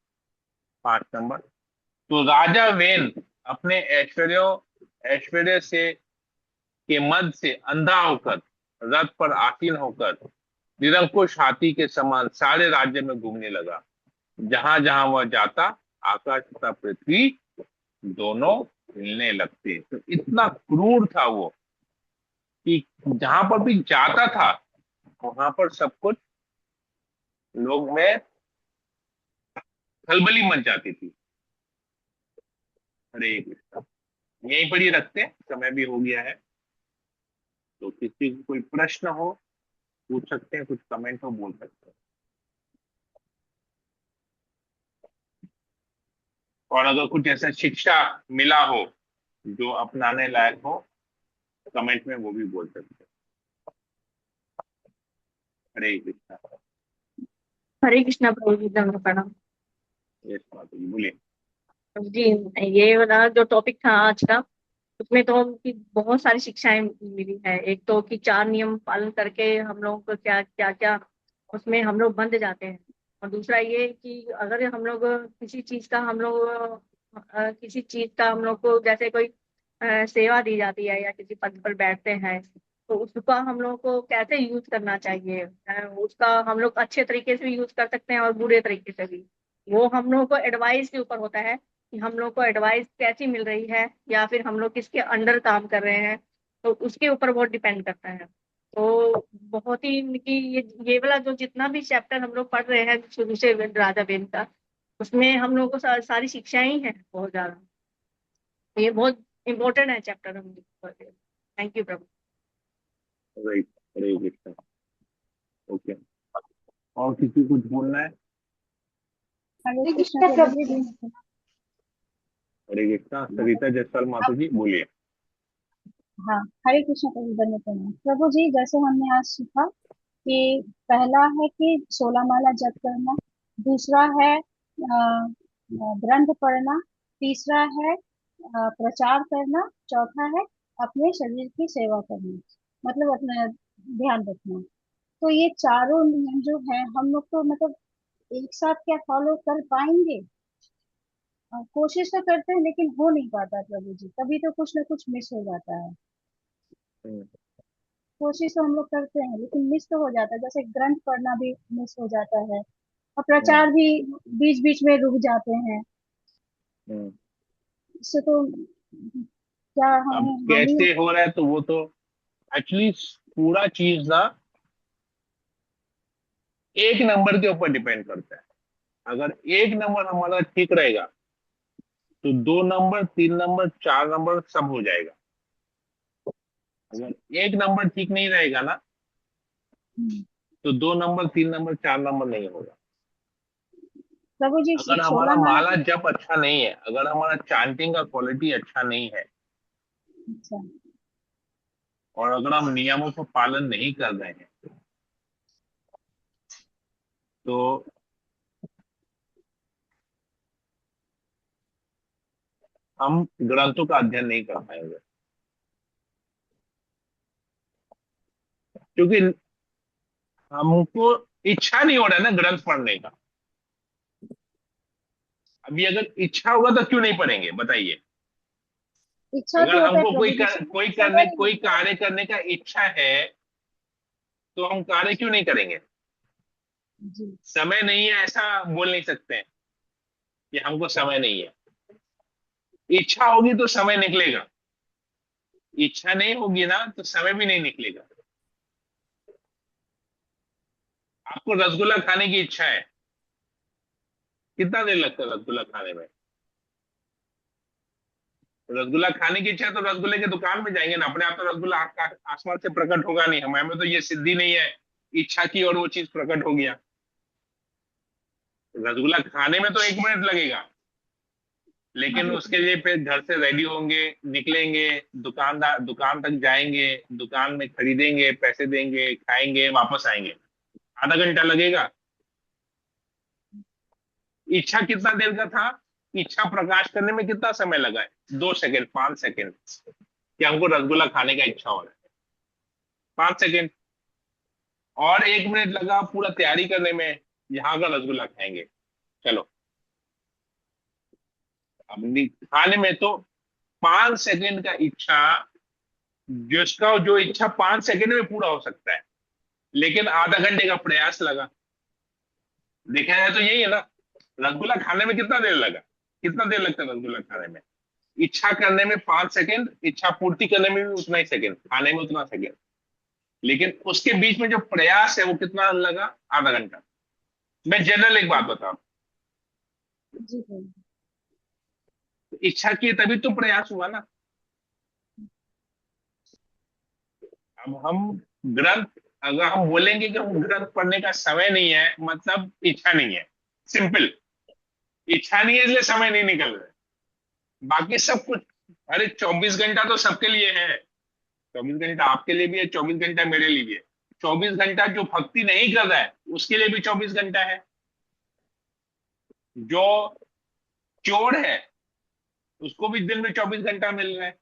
5 नंबर। तो राजा वेन अपने ऐश्वर्य से के मद से अंधा होकर, रथ पर आसीन होकर, निरंकुश हाथी के समान सारे राज्य में घूमने लगा। जहां जहां वह जाता, आकाश तथा पृथ्वी दोनों हिलने लगते। तो इतना क्रूर था वो कि जहां पर भी जाता था वहां पर सब कुछ, लोग में खलबली मच जाती थी। हरे कृष्ण। यहीं पर ही रखते हैं, समय भी हो गया है। तो किसी को कोई प्रश्न हो पूछ सकते हैं, कुछ कमेंट हो बोल सकते हैं। और अगर कुछ ऐसा शिक्षा मिला हो जो अपनाने लायक हो, कमेंट में वो भी बोल सकते हैं। हरे कृष्णा। हरे कृष्णा प्रभु जी, दंड प्रणाम। यस माता जी, बोलिए। जी, ये वाला जो टॉपिक था आज का, उसमें तो कि बहुत सारी शिक्षाएं मिली है। एक तो कि 4 नियम पालन करके हम लोग को क्या क्या क्या उसमें हम लोग बंध जाते हैं। और दूसरा ये कि अगर हम लोग किसी चीज का हम लोग किसी चीज का हम लोग को जैसे कोई सेवा दी जाती है या किसी पद पर बैठते हैं, तो उसका हम लोग को कैसे यूज करना चाहिए। उसका हम लोग अच्छे तरीके से भी यूज कर सकते हैं और बुरे तरीके से भी। वो हम लोग को एडवाइस के ऊपर होता है कि हम लोग को एडवाइस कैसी मिल रही है या फिर हम लोग किसके अंडर काम कर रहे हैं, तो उसके ऊपर बहुत डिपेंड करता है। तो बहुत ही कि ये वाला जो जितना भी चैप्टर हम लोग पढ़ रहे हैं शुरू से राजा बेन का, उसमें हम लोग को सारी शिक्षाएं ही हैं बहुत ज्यादा। तो ये बहुत इंपॉर्टेंट है चैप्टर हम लोग। Thank you Prabhu. Right. Hare Krishna. Okay. और किसी को कुछ बोलना है? हरे कृष्णा प्रभु जी। हरे कृष्णा। सरिता जायसवाल माता जी, बोलिए। हाँ, हरे कृष्ण प्रभु बने प्रणाम प्रभु जी। जैसे हमने आज सीखा कि पहला है कि 16 माला जप करना, दूसरा है ग्रंथ पढ़ना, तीसरा है प्रचार करना, चौथा है अपने शरीर की सेवा करना, मतलब अपना ध्यान रखना। तो ये चारों नियम जो है हम लोग तो मतलब एक साथ क्या फॉलो कर पाएंगे? कोशिश तो करते हैं लेकिन हो नहीं पाता प्रभु जी, कभी तो कुछ ना कुछ मिस हो जाता है। हम्म, कोशिश तो हम लोग करते हैं लेकिन मिस तो हो जाता है, जैसे ग्रंथ पढ़ना भी मिस हो जाता है, और प्रचार भी बीच बीच में रुक जाते हैं। हम्म। इससे तो क्या अब हमें हानि कैसे होती हो रहा है तो वो तो एक्चुअली पूरा चीज ना एक नंबर के ऊपर डिपेंड करता है। अगर एक नंबर हमारा ठीक रहेगा तो 2 नंबर, 3 नंबर, 4 नंबर सब हो जाएगा। अगर एक नंबर ठीक नहीं रहेगा ना है। तो 2 नंबर, 3 नंबर, 4 नंबर नहीं होगा। प्रभु जी अगर हमारा सोलह माला माला की। जप अच्छा नहीं है, अगर हमारा चांटिंग का क्वालिटी अच्छा नहीं है, अच्छा। और अगर हम नियमों का पालन नहीं कर रहे हैं, तो हम ग्रंथों का अध्ययन नहीं कर पाएंगे। क्योंकि हमको इच्छा नहीं हो रहा है ना ग्रंथ पढ़ने का। अभी अगर इच्छा होगा तो क्यों नहीं पढ़ेंगे बताइए। इच्छा अगर तो होता है हमको प्रभु जी, समय नहीं कोई मिलता है। कार्य करने का इच्छा है तो हम कार्य क्यों नहीं करेंगे। जी। समय नहीं है ऐसा बोल नहीं सकते हैं कि हमको समय नहीं है। इच्छा होगी तो समय निकलेगा, इच्छा नहीं होगी ना तो समय भी नहीं निकलेगा। आपको रसगुल्ला खाने की इच्छा है, कितना देर लगता है रसगुल्ला खाने में। रसगुल्ला खाने की इच्छा है तो रसगुल्ले की दुकान में जाएंगे ना, अपने आप तो रसगुल्ला आसमान से प्रकट होगा नहीं। हमारे में तो ये सिद्धि नहीं है इच्छा की और वो चीज प्रकट हो गया। रसगुल्ला खाने में तो 1 मिनट लगेगा, हाँ लेकिन जी। उसके लिए फिर घर से रेडी होंगे, निकलेंगे, दुकान तक जाएंगे, दुकान में खरीदेंगे, पैसे देंगे, खाएंगे, वापस आएंगे, आधा घंटा लगेगा। इच्छा कितना देर का था, इच्छा प्रकाश करने में कितना समय लगा है, 2 सेकंड, 5 सेकंड, कि हमको रसगुल्ला खाने का इच्छा हो रहा है, 5 सेकंड। और 1 मिनट लगा पूरा तैयारी करने में, यहाँ का रसगुल्ला खाएंगे, चलो। अब खाने में तो 5 सेकंड का इच्छा, जिसका जो इच्छा 5 सेकंड में पूरा हो सकता है, लेकिन आधा घंटे का प्रयास लगा। देखा जाए तो यही है ना, रसगुल्ला खाने में कितना देर लगा, कितना देर लगता है रसगुल्ला खाने में। इच्छा करने में 5 सेकंड, इच्छा पूर्ति करने में भी उतना ही सेकंड, खाने में उतना सेकंड, लेकिन उसके बीच में जो प्रयास है वो कितना लगा, आधा घंटा। मैं जनरल एक बात बताऊं, जी प्रभु। इच्छा की तभी तो प्रयास हुआ ना। अब हम ग्रंथ, अगर हम बोलेंगे कि हम ग्रंथ पढ़ने का समय नहीं है, मतलब इच्छा नहीं है, सिंपल। इच्छा नहीं है इसलिए समय नहीं निकल रहा है, बाकी सब कुछ। अरे 24 घंटा तो सबके लिए है, 24 घंटा आपके लिए भी है, 24 घंटा मेरे लिए भी है। 24 घंटा जो भक्ति नहीं कर रहा है उसके लिए भी 24 घंटा है। जो चोर है उसको भी दिन में 24 घंटा मिल रहे हैं,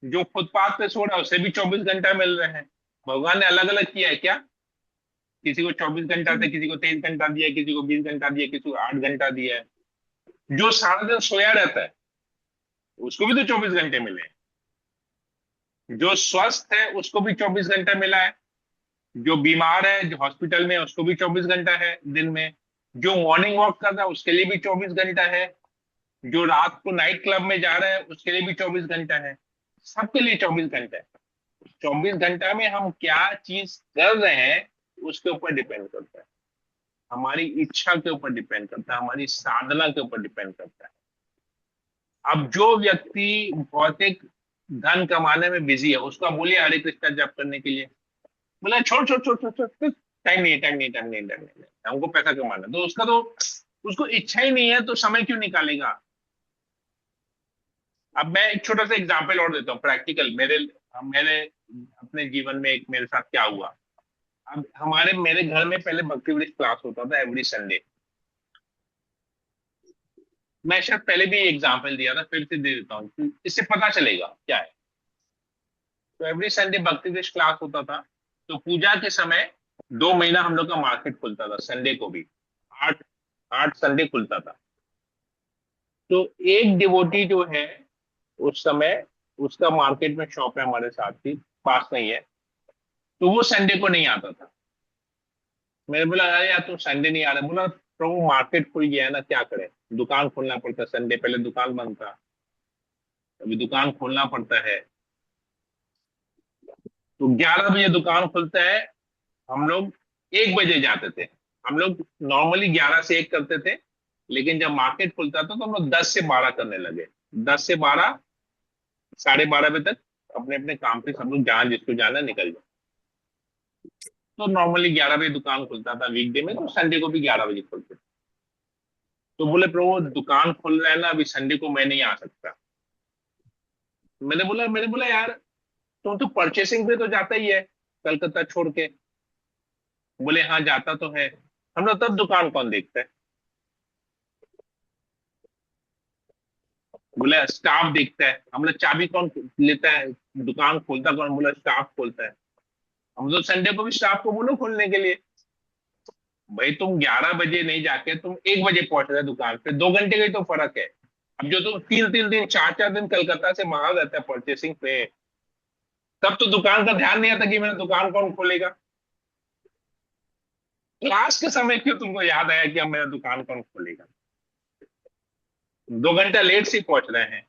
जो फुटपाथ पे सो रहा है उसे भी 24 घंटा मिल रहे हैं। भगवान ने अलग अलग किया है क्या, किसी को 24 घंटा थे, किसी को 23 घंटा दिया, किसी को 20 घंटा दिया, किसी को 8 घंटा दिया है। जो सारा दिन सोया रहता है उसको भी तो 24 घंटे मिले हैं। जो स्वस्थ है उसको भी 24 घंटा मिला है। जो बीमार है, जो हॉस्पिटल में है, उसको भी 24 घंटा है दिन में। जो मॉर्निंग वॉक कर रहा है उसके लिए भी 24 घंटा है। जो रात को नाइट क्लब में जा रहा है उसके लिए भी 24 घंटा है। सबके लिए 24 घंटा है। 24 घंटा में हम क्या चीज कर रहे हैं उसके ऊपर डिपेंड करता है, हमारी इच्छा के ऊपर डिपेंड करता है, हमारी साधना के ऊपर डिपेंड करता है। अब जो व्यक्ति भौतिक धन कमाने में बिजी है उसको आप बोलिए हरे कृष्णा जप करने के लिए, बोला छोड़ छोड़ छोड़ छोड़ छोड़, टाइम नहीं है, टाइम नहीं, टाइम नहीं, टाइम नहीं, हमको पैसा कमाना है। तो उसका तो, उसको इच्छा ही नहीं है तो समय क्यों निकालेगा। अब मैं एक छोटा सा एग्जांपल और देता हूँ प्रैक्टिकल, मेरे मेरे अपने जीवन में एक मेरे साथ क्या हुआ। अब मेरे घर में पहले भक्ति वृत्ति क्लास होता था एवरी संडे। मैं शायद पहले भी एग्जांपल दिया था, फिर से दे देता हूँ, इससे पता चलेगा क्या है। तो एवरी संडे भक्ति वृत्ति क्लास होता था। तो पूजा के समय 2 महीना हम लोग का मार्केट खुलता था, संडे को भी 8 8 संडे खुलता था। तो एक डिवोटी जो है उस समय, उसका मार्केट में शॉप है हमारे साथ ही पास में ही है, तो वो संडे को नहीं आता था। मैंने बोला अरे यार तुम संडे नहीं आ रहा, बोला प्रभु मार्केट खुल गया है ना, क्या करें, दुकान खोलना पड़ता है, संडे पहले दुकान बंद था, अभी दुकान खोलना पड़ता है। तो 11 बजे दुकान खुलता है, हम लोग 1 बजे जाते थे। हम लोग नॉर्मली 11 से 1 करते थे, लेकिन जब मार्केट खुलता था तो हम लोग 10 से 12 करने लगे। 10 से 12, 12:30 बजे तक अपने अपने काम पे सब लोग जहाँ जिसको जाना निकल जाए। तो नॉर्मली 11 बजे दुकान खुलता था वीकडे में, तो संडे को भी 11 बजे खुलते थे। तो बोले प्रभु दुकान खुल रहा है ना, अभी संडे को मैं नहीं आ सकता। मैंने बोला यार, तुम तो परचेसिंग पे तो जाता ही है कलकत्ता छोड़ के। बोले हाँ जाता तो है। हम लोग तब दुकान कौन देखता है? बोला स्टाफ देखता है। हम लोग चाबी कौन लेता है, दुकान खोलता कौन? बोला स्टाफ खोलता है। हम लोग संडे को भी स्टाफ को बोलो खोलने के लिए। भाई तुम 11 बजे नहीं जाके तुम 1 बजे पहुंच रहे दुकान पे, 2 घंटे का ही तो फर्क है। अब जो तुम 3 3 दिन 4 4 दिन कलकत्ता से बाहर रहता है परचेसिंग पे, तब तो दुकान का ध्यान नहीं आता कि मेरा दुकान कौन खोलेगा। क्लास के समय क्यों तुमको याद आया कि अब मेरा दुकान कौन खोलेगा? 2 घंटा लेट से पहुंच रहे हैं।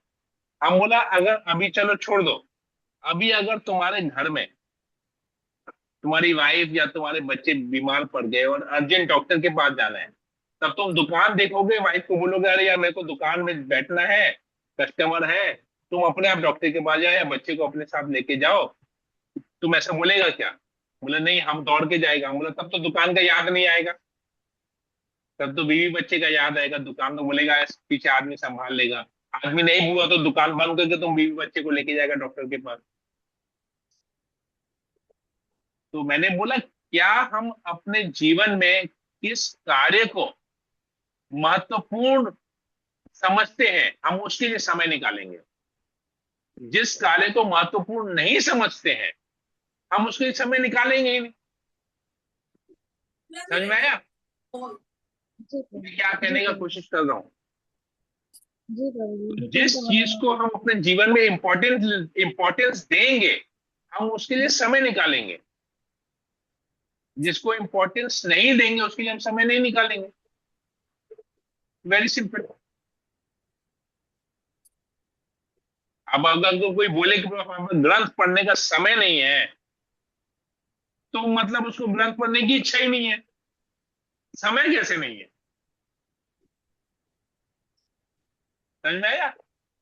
हम बोला अगर अभी चलो छोड़ दो, अभी अगर तुम्हारे घर में तुम्हारी वाइफ या तुम्हारे बच्चे बीमार पड़ गए और अर्जेंट डॉक्टर के पास जाना है, तब तुम दुकान देखोगे, वाइफ को बोलोगे अरे यार मेरे को दुकान में बैठना है, कस्टमर है, तुम अपने आप डॉक्टर के पास जाओ या बच्चे को अपने साथ लेके जाओ। तुम ऐसा बोलेगा क्या? बोला नहीं हम दौड़ के जाएगा। बोला तब तो दुकान का याद नहीं आएगा, तब तो बीवी बच्चे का याद आएगा, दुकान तो बोलेगा पीछे आदमी संभाल लेगा। आदमी नहीं हुआ तो दुकान बंद करके तुम बीवी बच्चे को लेके जाएगा डॉक्टर के पास। तो मैंने बोला क्या हम अपने जीवन में किस कार्य को महत्वपूर्ण समझते हैं, हम उसके लिए समय निकालेंगे। जिस कार्य को महत्वपूर्ण नहीं समझते हैं, हम उसके लिए समय निकालेंगे ही नहीं। समझ में आया जी प्रभु मैं क्या जी कहने का प्रभु कोशिश कर रहा हूँ? जी प्रभु जी बिल्कुल जिस समझ चीज में को हम अपने जीवन में इंपॉर्टेंस देंगे, हम उसके लिए समय निकालेंगे। जिसको इंपॉर्टेंस नहीं देंगे उसके लिए हम समय नहीं निकालेंगे। Very simple. अब अगर तो कोई बोले कि हमें ग्रंथ पढ़ने का समय नहीं है, तो मतलब उसको ग्रंथ पढ़ने की इच्छा ही नहीं है। समय कैसे नहीं है? समझ में आया?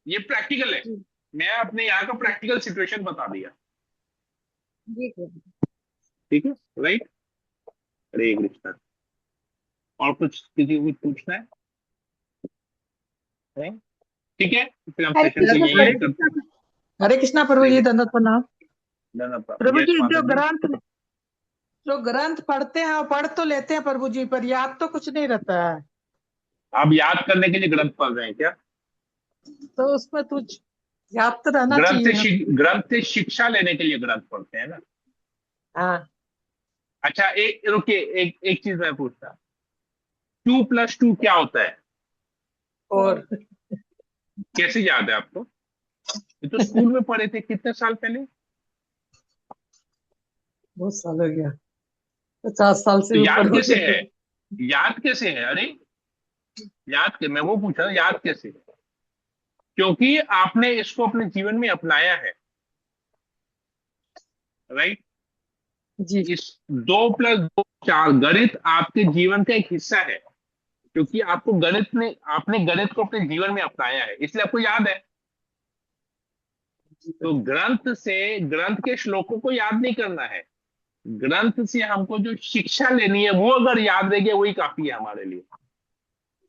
ये प्रैक्टिकल है। जी मैं अपने यहाँ का प्रैक्टिकल सिचुएशन बता दिया। जी प्रभु ठीक है, राइट। हरे कृष्णा। और कुछ किसी को कुछ पूछना है? नहीं? ठीक है, फिर हम हरे सेशन को कृष्ण यही हरे एंड प्रभु करते हैं। हरे कृष्णा प्रभु हरे जी, कृष्ण। दंडवत प्रणाम। धन्यवाद प्रभु यस जी, माता जी। जो ग्रंथ पढ़ते हैं वो पढ़ तो लेते हैं प्रभु जी, पर याद तो कुछ नहीं रहता है। आप याद करने के लिए ग्रंथ पढ़ रहे हैं क्या? तो उसमें कुछ याद तो रहना चाहिए ना। ग्रंथ से शिक्षा लेने के लिए ग्रंथ पढ़ते हैं ना। हाँ। अच्छा एक रुकिए, एक चीज मैं पूछता, 2+2 क्या होता है? और कैसे याद है आपको? ये तो स्कूल में पढ़े थे कितने साल पहले। बहुत साल हो गया, 50 साल तो से ऊपर याद हो कैसे गया। है? याद कैसे है? अरे मैं वो पूछ रहा हूँ याद कैसे है? क्योंकि आपने इसको अपने जीवन में अपनाया है, राइट। जी इस 2+2 4 गणित आपके जीवन का एक हिस्सा है, क्योंकि आपने गणित को अपने जीवन में अपनाया है, इसलिए आपको याद है। जी तो प्रभु। ग्रंथ के श्लोकों को याद नहीं करना है। ग्रंथ से हमको जो शिक्षा लेनी है वो अगर याद रह गया वही काफी है हमारे लिए।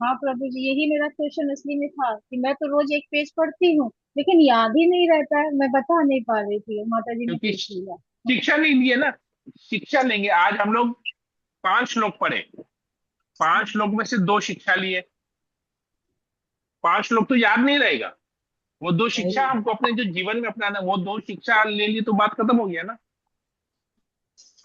हाँ प्रभु जी यही मेरा क्वेश्चन असली में था कि मैं तो रोज एक पेज पढ़ती हूँ लेकिन याद ही नहीं रहता है, मैं बता नहीं पा रही थी, माता जी ने क्योंकि पूछ लिया। शिक्षा नहीं ली है ना। शिक्षा लेंगे, आज हम लोग 5 श्लोक पढ़े, 5 श्लोक में से 2 शिक्षा लिए, 5 श्लोक तो याद नहीं रहेगा। वो 2 शिक्षा नहीं, हमको अपने जो जीवन में अपनाना, वो 2 शिक्षा ले ली तो बात खत्म हो गया ना।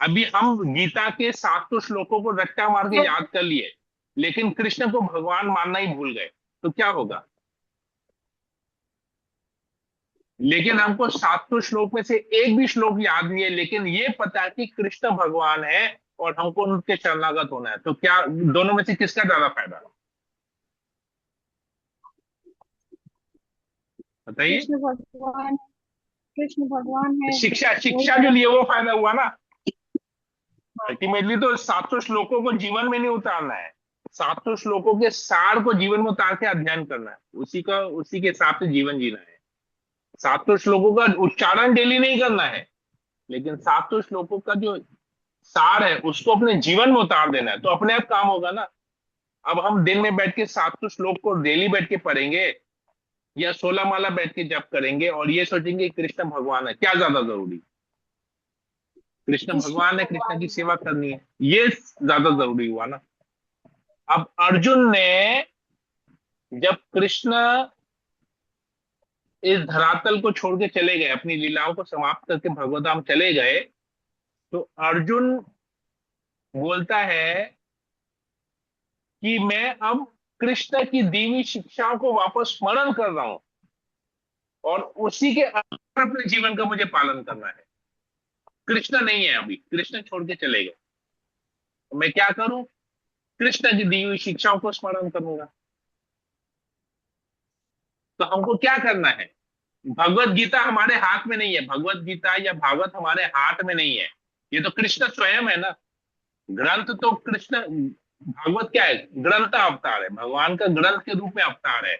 अभी हम गीता के 700 श्लोकों को रट्टा मार के याद कर लिए, लेकिन कृष्ण को भगवान मानना ही भूल गए, तो क्या होगा? लेकिन हमको 700 श्लोक में से एक भी श्लोक याद नहीं है, लेकिन ये पता है कि कृष्ण भगवान है, और हमको उनके शरणागत होना है, तो क्या दोनों में से किसका ज्यादा फायदा है? बताइए। कृष्ण भगवान, कृष्ण भगवान है, शिक्षा वही शिक्षा जो परम। लिए वो फायदा हुआ ना। अल्टीमेटली तो 700 श्लोकों को जीवन में नहीं उतारना है, 700 श्लोकों के सार को जीवन में उतार के अध्ययन करना है, उसी के हिसाब से जीवन जीना है। 700 श्लोकों का उच्चारण डेली नहीं करना है, लेकिन 700 श्लोकों का जो सार है उसको अपने जीवन में उतार देना है, तो अपने आप काम होगा ना। अब हम दिन में बैठ के 700 श्लोक को डेली बैठ के पढ़ेंगे, या 16 माला बैठ के जप करेंगे और ये सोचेंगे कृष्ण भगवान है, क्या ज्यादा जरूरी? कृष्ण कृष्ण भगवान है, कृष्ण की भगवान। सेवा करनी है, ये ज्यादा जरूरी हुआ ना। अब अर्जुन ने, जब कृष्ण इस धरातल को छोड़ के चले गए, अपनी लीलाओं को समाप्त करके भगवत चले गए, तो अर्जुन बोलता है कि मैं अब कृष्ण की दी हुई शिक्षाओं को वापस स्मरण कर रहा हूं, और उसी के अनुसार अपने जीवन का मुझे पालन करना है। कृष्ण नहीं है, अभी कृष्ण छोड़ के चले गए, तो मैं क्या करूं? कृष्ण की दी हुई शिक्षाओं को स्मरण करूंगा। तो हमको क्या करना है? भगवत गीता हमारे हाथ में नहीं है, भगवत गीता या भागवत हमारे हाथ में नहीं है, ये तो कृष्ण स्वयं है ना। ग्रंथ तो कृष्ण, भागवत क्या है? ग्रंथ अवतार है, भगवान का ग्रंथ के रूप में अवतार है।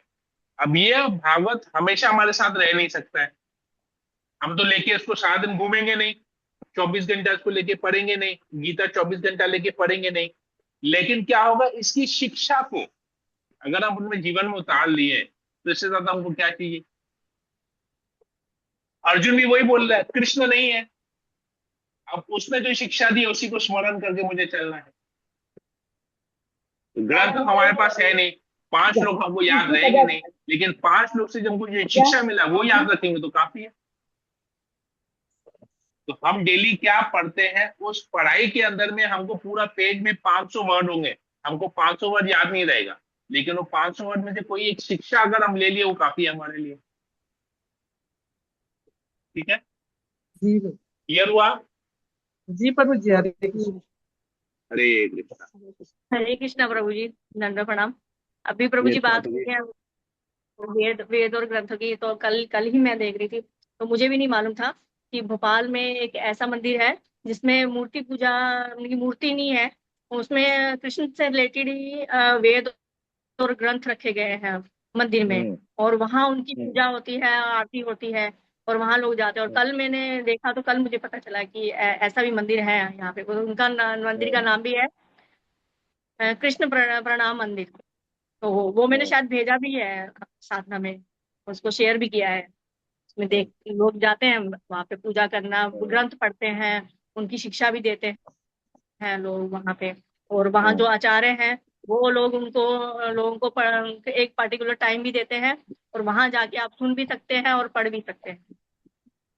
अब ये भागवत हमेशा हमारे साथ रह नहीं सकता है, हम तो लेके इसको सारा दिन घूमेंगे नहीं, 24 घंटा इसको लेके पढ़ेंगे नहीं, गीता 24 घंटा लेके पढ़ेंगे नहीं। लेकिन क्या होगा, इसकी शिक्षा को अगर हम अपने जीवन में उतार लिए तो इससे ज्यादा हमको क्या चाहिए? अर्जुन भी वही बोल रहा है, कृष्ण नहीं है, अब उसने जो शिक्षा दी है उसी को स्मरण करके मुझे चलना है। तो ग्रंथ हमारे पास है नहीं, 5 लोग हमको याद रहेंगे नहीं, लेकिन 5 लोग से जब हमको जो शिक्षा मिला वो याद रखेंगे तो काफी है। तो हम डेली क्या पढ़ते हैं, उस पढ़ाई के अंदर में हमको पूरा पेज में 500 वर्ड होंगे, हमको 500 वर्ड याद नहीं रहेगा, लेकिन वो 500 वर्ड में से कोई एक शिक्षा अगर हम ले लिए वो काफी है हमारे लिए। ठीक है, जी क्लियर हुआ? जी प्रभु जी, हरे कृष्ण। हरे कृष्णा। हरे कृष्णा प्रभु जी, दंड प्रणाम। अभी प्रभु जी यस बात माता हो जी। गया वेद वेद और ग्रंथों की, तो कल कल ही मैं देख रही थी, तो मुझे भी नहीं मालूम था कि भोपाल में एक ऐसा मंदिर है जिसमें मूर्ति पूजा की मूर्ति नहीं है, उसमें कृष्ण से रिलेटेड ही वेद और ग्रंथ रखे गए हैं मंदिर में, हम्म। और वहां उनकी हम्म। पूजा होती है, आरती होती है, और वहां लोग जाते हैं। और कल मैंने देखा तो कल मुझे पता चला कि ऐसा भी मंदिर है यहाँ पे, उनका मंदिर का हम्म। नाम भी है कृष्ण प्रणाम मंदिर। तो वो मैंने हम्म। शायद भेजा भी है साधना में, उसको शेयर भी किया है। उसमें देख लोग जाते हैं वहां पे पूजा करना, हम्म। ग्रंथ पढ़ते हैं, उनकी शिक्षा भी देते हैं लोग वहां पे। और वहां जो हम्म। आचार्य हैं वो लोग उनको लोगों को एक पर्टिकुलर टाइम भी देते हैं, और वहां जाके आप सुन भी सकते हैं और पढ़ भी सकते हैं।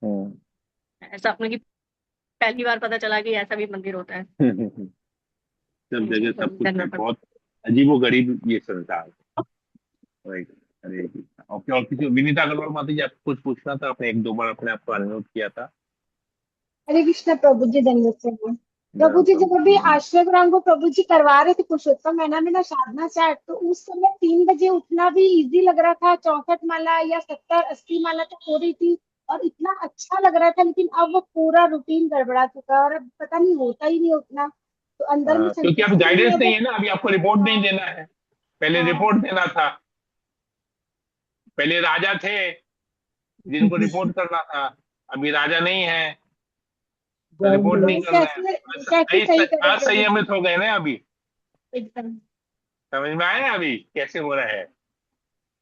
हम्म। ऐसा अपने की पहली बार पता चला कि ऐसा भी मंदिर होता है। हम्म। सब जगह सब कुछ है, धन्यवाद। बहुत अजीबो गरीब ये संसार। राइट। अरे ओके, और किसी विनीता अग्रवाल माता जी आपको कुछ पूछना था? आपने एक दो बार अपने आप को अनम्यूट किया था। हरे कृष्ण प्रभु जी, दंडवत से हैं। प्रभु जी, जब अभी हम्म। आश्रय को प्रभु जी करवा रहे थे पुरुषोत्तम महीना में ना साधना चार्ट, तो उस समय 3 बजे उठना भी इजी लग रहा था, 64 माला या 70-80 माला तक हो रही थी और इतना अच्छा लग रहा था। लेकिन अब वो पूरा रूटीन गड़बड़ा चुका है और अब पता नहीं होता ही नहीं उठना, तो अंदर में क्योंकि अब संतुष्टि नहीं गाइडेंस है नहीं बस। है ना, अभी आपको रिपोर्ट नहीं हाँ। देना है, पहले हाँ। रिपोर्ट देना था। पहले राजा थे जिनको रिपोर्ट करना था, अभी राजा नहीं है तो रिपोर्ट तो नहीं वो करना है। कैसे सही करे प्रभु जी? असंयमित हो गए ना अभी। एकदम। समझ में आया अभी कैसे हो रहा है?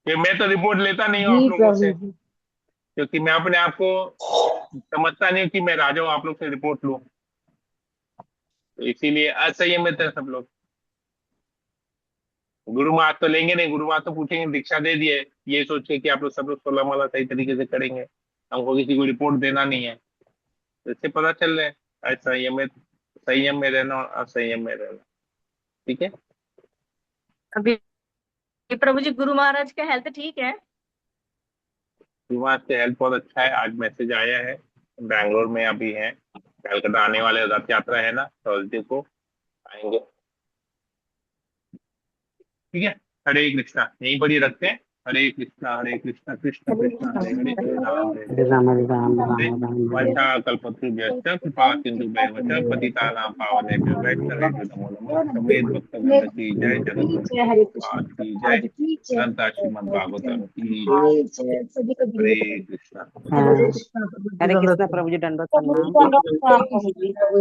कि मैं तो रिपोर्ट लेता नहीं हूँ जी आप लोगों प्रभु से, जी। क्योंकि मैं अपने आप को समझता नहीं हूँ कि मैं राजा हूँ आप लोग से रिपोर्ट लूँ, तो इसीलिए असंयमित है सब लोग। गुरु महाराज तो लेंगे नहीं, गुरु महाराज तो पूछेंगे दीक्षा दे दिए, ये सोच के कि आप लोग सब लोग 16 माला सही तरीके से करेंगे, हमको किसी को रिपोर्ट देना नहीं है। तो इससे पता चल रहा है असंयमित, संयम में रहना और असंयम में रहना। ठीक है। अभी प्रभु जी गुरु महाराज का हेल्थ ठीक है? गुरु महाराज से हेल्थ बहुत अच्छा है, आज मैसेज आया है, बैंगलोर में अभी है, कलकत्ता आने वाले रथ यात्रा है ना, थर्सडे को आएंगे। ठीक है, हरे कृष्णा, यहीं पर ही रखते हैं। हरे कृष्णा कृष्ण कृष्ण हरे हरे, हरे राम हरे राम राम हरे। राम वंशा कल्पतरुभ्यश्च कृपा सिन्धुभ्येव च पतितानां पावनेभ्यो वैष्णवेभ्यो नमो नमः। समेत भक्तवृंद की जय, जगत जय गुरु हरे कृष्ण। पाद की जय, आज की जय। ग्रंथ श्रीमद् भागवतम की जय जय सभी को हरे दिल्ली। कृष्णा। हाँ, कृष्णा प्रभु जी हरे दंडवत कृष्ण प्रणाम। प्रभु जी, दंडवत प्रभु जी प्रणाम। दंडवत प्रणाम प्रभु जी।